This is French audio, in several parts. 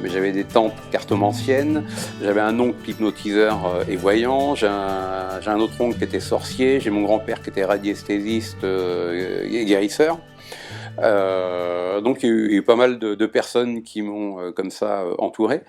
mais j'avais des tantes cartomanciennes, j'avais un oncle hypnotiseur et voyant, j'ai un autre oncle qui était sorcier, j'ai mon grand-père qui était radiesthésiste et guérisseur. Donc il y a eu pas mal de personnes qui m'ont comme ça entouré.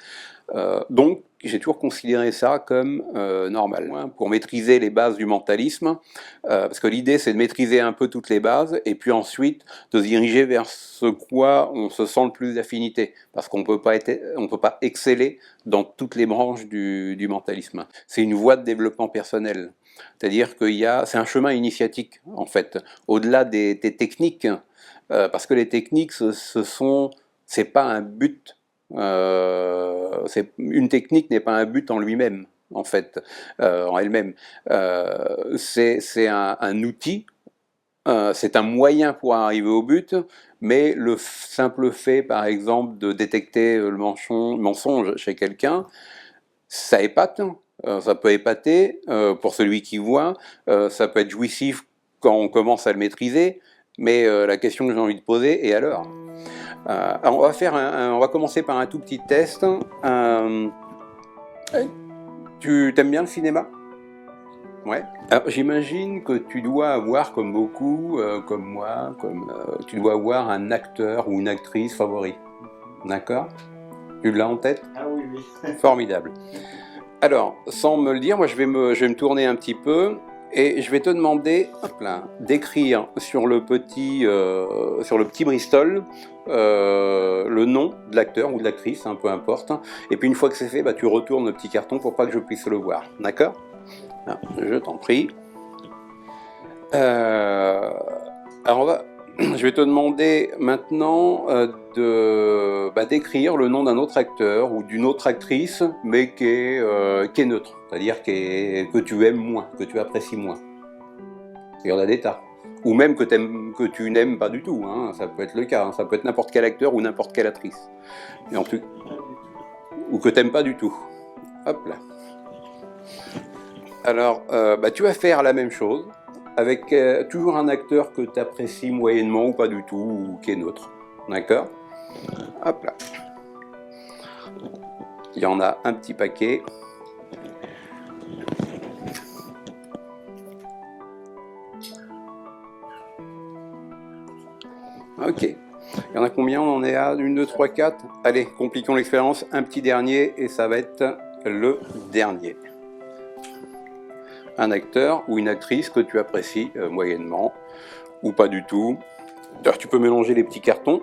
Donc j'ai toujours considéré ça comme normal. Pour maîtriser les bases du mentalisme, parce que l'idée c'est de maîtriser un peu toutes les bases et puis ensuite de se diriger vers ce quoi on se sent le plus d'affinité, parce qu'on peut pas exceller dans toutes les branches du mentalisme. C'est une voie de développement personnel. C'est-à-dire c'est un chemin initiatique en fait, au-delà des techniques. Parce que les techniques, c'est pas un but. Une technique n'est pas un but en lui-même, en fait, en elle-même. C'est un outil, c'est un moyen pour arriver au but, mais le simple fait, par exemple, de détecter le mensonge chez quelqu'un, ça épate. Ça peut épater pour celui qui voit, ça peut être jouissif quand on commence à le maîtriser. Mais la question que j'ai envie de poser, et alors on va commencer par un tout petit test. Tu t'aimes bien le cinéma? Ouais. Alors j'imagine que tu dois avoir, comme beaucoup, comme moi, tu dois avoir un acteur ou une actrice favori. D'accord? Tu l'as en tête? Ah oui, oui. Formidable. Alors, sans me le dire, moi je vais me tourner un petit peu. Et je vais te demander d'écrire sur le petit Bristol le nom de l'acteur ou de l'actrice, hein, peu importe. Et puis une fois que c'est fait, tu retournes le petit carton pour pas que je puisse le voir. D'accord? Je t'en prie. Alors je vais te demander maintenant d'écrire le nom d'un autre acteur ou d'une autre actrice, mais qui est neutre, c'est-à-dire que tu aimes moins, que tu apprécies moins. Il y en a des tas. Ou même que tu n'aimes pas du tout, hein. Ça peut être le cas, hein. Ça peut être n'importe quel acteur ou n'importe quelle actrice. Ou que tu n'aimes pas du tout. Hop là. Alors, tu vas faire la même chose, avec toujours un acteur que tu apprécies moyennement ou pas du tout, ou qui est neutre. D'accord? Hop là. Il y en a un petit paquet. Ok. Il y en a combien? On en est à 1, 2, 3, 4. Allez, compliquons l'expérience. Un petit dernier, et ça va être le dernier. Un acteur ou une actrice que tu apprécies moyennement, ou pas du tout. Alors, tu peux mélanger les petits cartons.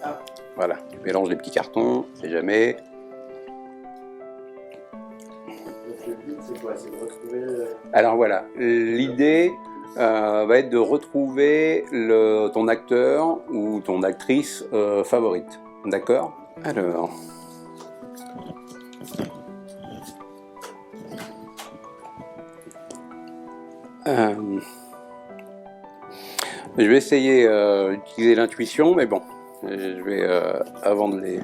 Ah. Voilà, tu mélanges les petits cartons, c'est jamais. Le but, c'est quoi? C'est de retrouver... Alors voilà, l'idée va être de retrouver ton acteur ou ton actrice favorite. D'accord? Alors... je vais essayer d'utiliser l'intuition, mais bon, je vais, avant de les